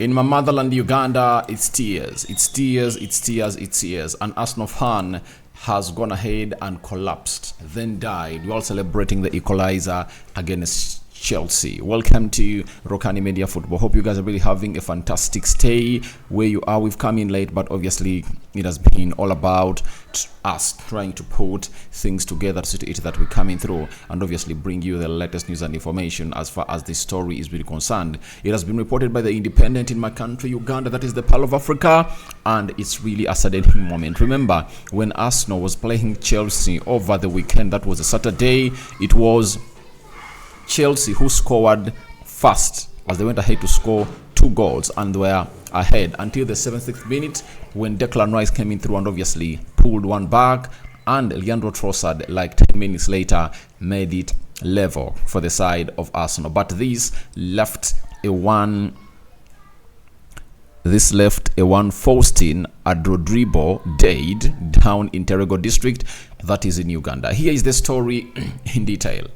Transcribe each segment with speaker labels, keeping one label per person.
Speaker 1: In my motherland, Uganda, it's tears. It's tears, it's tears, it's tears. An Arsenal fan has gone ahead and collapsed, then died while celebrating the Equalizer against Chelsea. Welcome to Rokani Media Football. Hope you guys are really having a fantastic stay where you are. We've come in late, but obviously it has been all about us trying to put things together to see to it that we're coming through and obviously bring you the latest news and information as far as this story is really concerned. It has been reported by the Independent in my country, Uganda, that is the Pearl of Africa, and it's really a saddening moment. Remember, when Arsenal was playing Chelsea over the weekend, that was a Saturday, it was Chelsea who scored first as they went ahead to score 2 goals and were ahead until the 70th minute when Declan Rice came in through and obviously pulled one back, and Leandro Trossard like 10 minutes later made it level for the side of Arsenal. But this left a 1-14 at Rodrigo Dade down in Terego district, that is in Uganda. Here is the story in detail.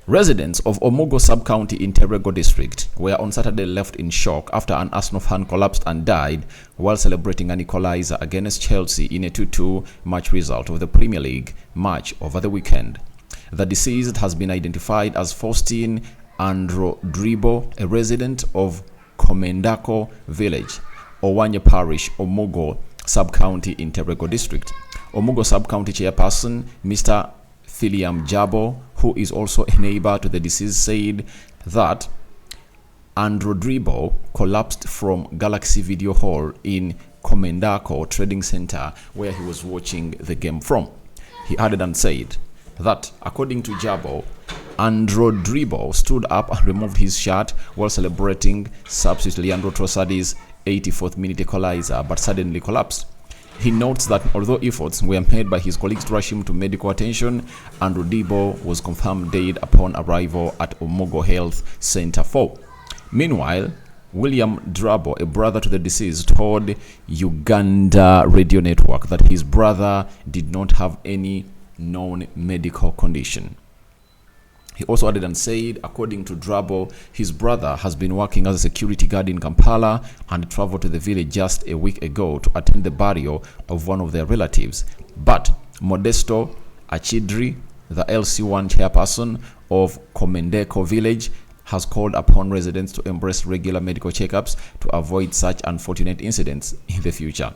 Speaker 1: Residents of Omogo sub-county in Terego district were on Saturday left in shock after an Arsenal fan collapsed and died while celebrating an equalizer against Chelsea in a 2-2 match result of the Premier League match over the weekend. The deceased has been identified as Faustin Androdribo, a resident of Komendako village, Owanye parish, Omogo sub-county in Terego district. Omogo sub-county chairperson Mr. Philiam Jabo, who is also a neighbor to the deceased, said that Androdribo collapsed from Galaxy Video Hall in Komendako Trading Center where he was watching the game from. He added and said that, according to Jabo, Androdribo stood up and removed his shirt while celebrating substitute Leandro Trossard's 84th minute equalizer, but suddenly collapsed. He notes that although efforts were made by his colleagues to rush him to medical attention, Androdribo was confirmed dead upon arrival at Omogo Health Center 4. Meanwhile, William Drabo, a brother to the deceased, told Uganda Radio Network that his brother did not have any known medical condition. He also added and said, according to Drabo, his brother has been working as a security guard in Kampala and traveled to the village just a week ago to attend the burial of one of their relatives. But Modesto Achidri, the LC1 chairperson of Komendeko village, has called upon residents to embrace regular medical checkups to avoid such unfortunate incidents in the future.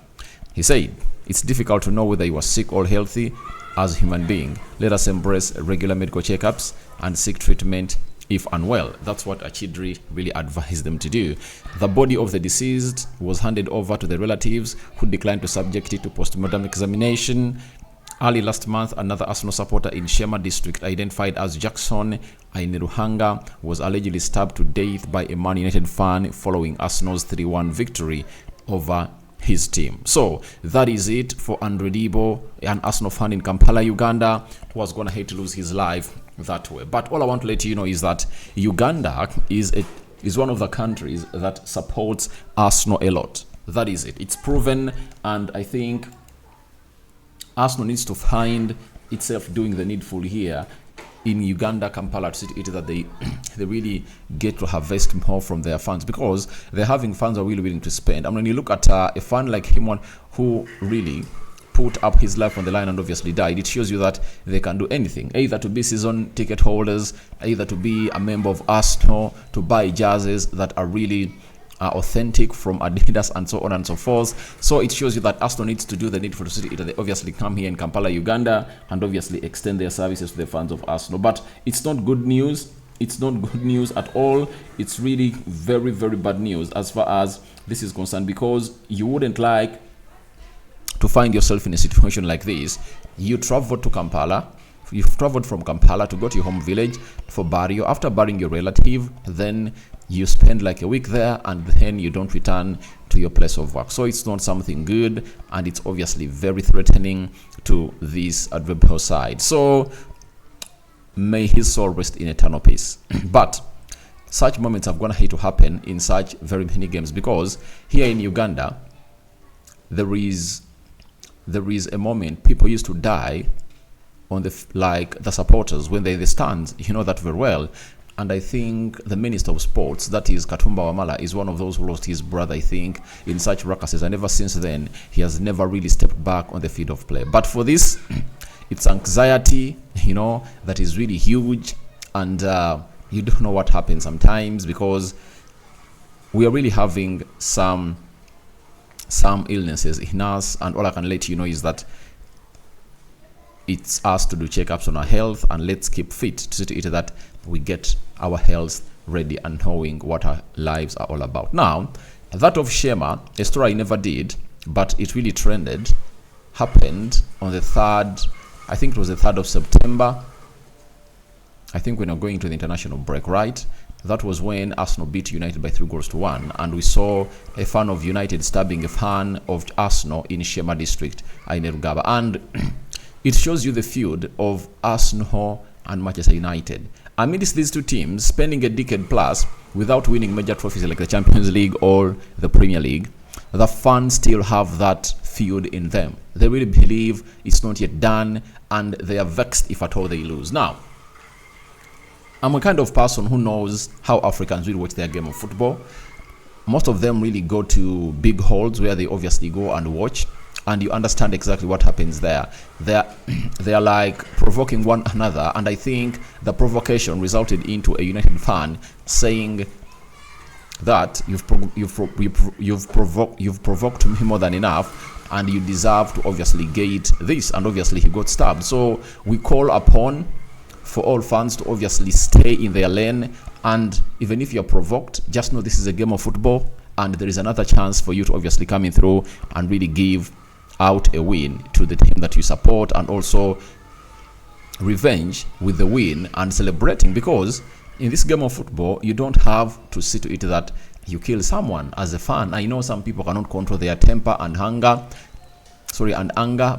Speaker 1: He said, it's difficult to know whether you are sick or healthy as a human being. Let us embrace regular medical checkups and seek treatment if unwell. That's what Achidri really advised them to do. The body of the deceased was handed over to the relatives, who declined to subject it to postmortem examination. Early last month, another Arsenal supporter in Shema district, identified as Jackson Aineruhanga, was allegedly stabbed to death by a Man United fan following Arsenal's 3-1 victory over his team. So that is it for Androdribo, an Arsenal fan in Kampala, Uganda, who was going to hate to lose his life that way. But all I want to let you know is that Uganda is one of the countries that supports Arsenal a lot. That is it. It's proven, and I think Arsenal needs to find itself doing the needful here in Uganda, Kampala, to see to it that they really get to harvest more from their fans, because they're having fans who are really willing to spend. I mean, when you look at a fan like him, who really put up his life on the line and obviously died, it shows you that they can do anything, either to be season ticket holders, either to be a member of Arsenal, to buy jerseys that are really authentic from Adidas and so on and so forth. So it shows you that Arsenal needs to do the needful to see it. They obviously come here in Kampala, Uganda, and obviously extend their services to the fans of Arsenal. But it's not good news. It's not good news at all. It's really very, very bad news as far as this is concerned, because you wouldn't like to find yourself in a situation like this. You traveled to Kampala. You've traveled from Kampala to go to your home village for burial. After burying your relative, then you spend like a week there, and then you don't return to your place of work. So it's not something good, and it's obviously very threatening to this Androdribo side. So may his soul rest in eternal peace. But such moments have gone ahead to happen in such very many games, because here in Uganda, there is a moment people used to die on the supporters when they're in the stands. You know that very well. And I think the Minister of Sports, that is Katumba Wamala, is one of those who lost his brother, I think, in such ruckuses. And ever since then, he has never really stepped back on the field of play. But for this, it's anxiety, that is really huge. And you don't know what happens sometimes, because we are really having some illnesses in us. And all I can let you know is that it's us to do checkups on our health, and let's keep fit to see to it that we get our health ready and knowing what our lives are all about. Now, that of Shema, a story I never did, but it really trended, happened on the 3rd, I think it was the 3rd of September. I think when we're going to the international break, right? That was when Arsenal beat United by 3-1, and we saw a fan of United stabbing a fan of Arsenal in Shema district, Ainerugaba. And it shows you the feud of Arsenal and Manchester United. Amidst these two teams spending a decade plus without winning major trophies like the Champions League or the Premier League, the fans still have that feud in them. They really believe it's not yet done, and they are vexed if at all they lose. Now, I'm a kind of person who knows how Africans really watch their game of football. Most of them really go to big halls where they obviously go and watch, and you understand exactly what happens there. They're like provoking one another, and I think the provocation resulted into a United fan saying that you've provoked me more than enough, and you deserve to obviously get this. And obviously he got stabbed. So we call upon for all fans to obviously stay in their lane, and even if you're provoked, just know this is a game of football, and there is another chance for you to obviously come in through and really give out a win to the team that you support, and also revenge with the win and celebrating, because in this game of football you don't have to see to it that you kill someone as a fan. I know some people cannot control their temper and anger,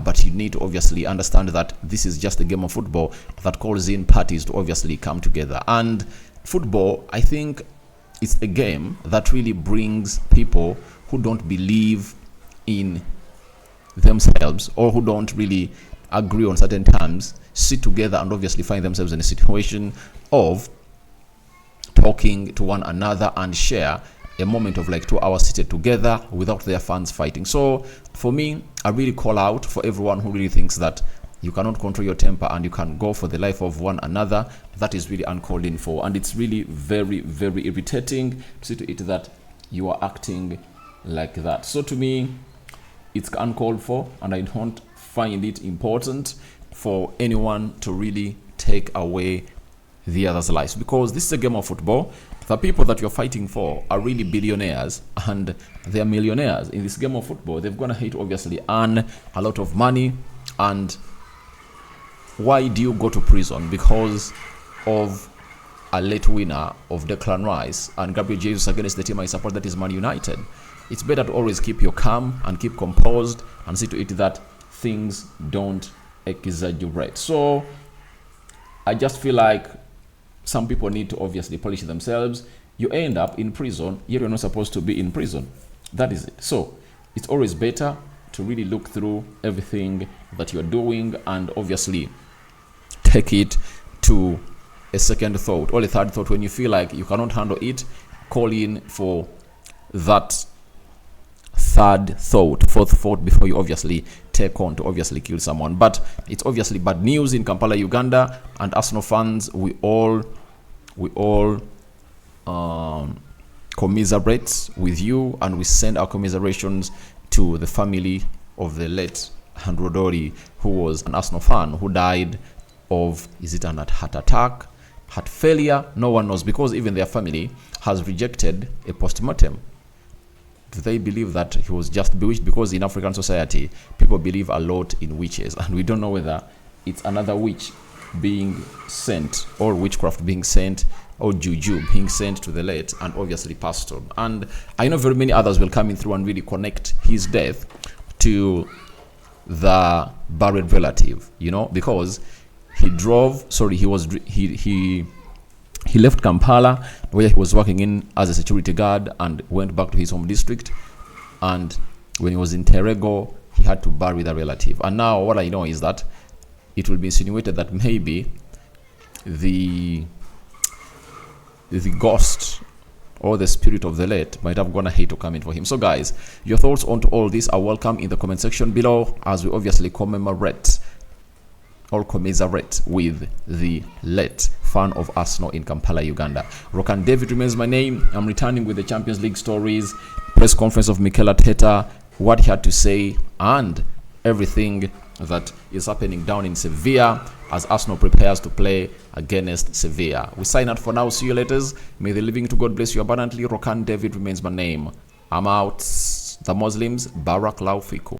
Speaker 1: but you need to obviously understand that this is just a game of football that calls in parties to obviously come together. And football, I think, it's a game that really brings people who don't believe in themselves or who don't really agree on certain terms sit together and obviously find themselves in a situation of talking to one another and share a moment of like 2 hours seated together without their fans fighting. So for me, I really call out for everyone who really thinks that you cannot control your temper and you can go for the life of one another. That is really uncalled in for, and it's really very, very irritating to see to it that you are acting like that. So to me, it's uncalled for, and I don't find it important for anyone to really take away the other's lives, because this is a game of football. The people that you're fighting for are really billionaires, and they are millionaires in this game of football. They're gonna hate obviously earn a lot of money. And why do you go to prison because of a late winner of Declan Rice and Gabriel Jesus against the team I support, that is Man United? It's better to always keep your calm and keep composed and see to it that things don't exaggerate. So I just feel like some people need to obviously polish themselves. You end up in prison, yet you're not supposed to be in prison. That is it. So it's always better to really look through everything that you're doing and obviously take it to a second thought or a third thought. When you feel like you cannot handle it, call in for that third thought, fourth thought before you obviously take on to obviously kill someone. But it's obviously bad news in Kampala, Uganda, and Arsenal fans, we all commiserate with you, and we send our commiserations to the family of the late Andrew Dori, who was an Arsenal fan who died of, is it an heart attack, heart failure? No one knows, because even their family has rejected a post-mortem. Do they believe that he was just bewitched? Because in African society, people believe a lot in witches, and we don't know whether it's another witch being sent, or witchcraft being sent, or juju being sent to the late and obviously passed on. And I know very many others will come in through and really connect his death to the buried relative, because he left Kampala, where he was working in as a security guard, and went back to his home district. And when he was in Terego, he had to bury the relative. And now what I know is that it will be insinuated that maybe the the ghost or the spirit of the late might have gone ahead to come in for him. So guys, your thoughts on all this are welcome in the comment section below, as we obviously commiserate with the late fan of Arsenal in Kampala, Uganda. Rokani David remains my name. I'm returning with the Champions League stories, press conference of Mikel Arteta, what he had to say, and everything that is happening down in Sevilla as Arsenal prepares to play against Sevilla. We sign out for now. See you later. May the living to God bless you abundantly. Rokani David remains my name. I'm out. The Muslims, Barak Laufiku.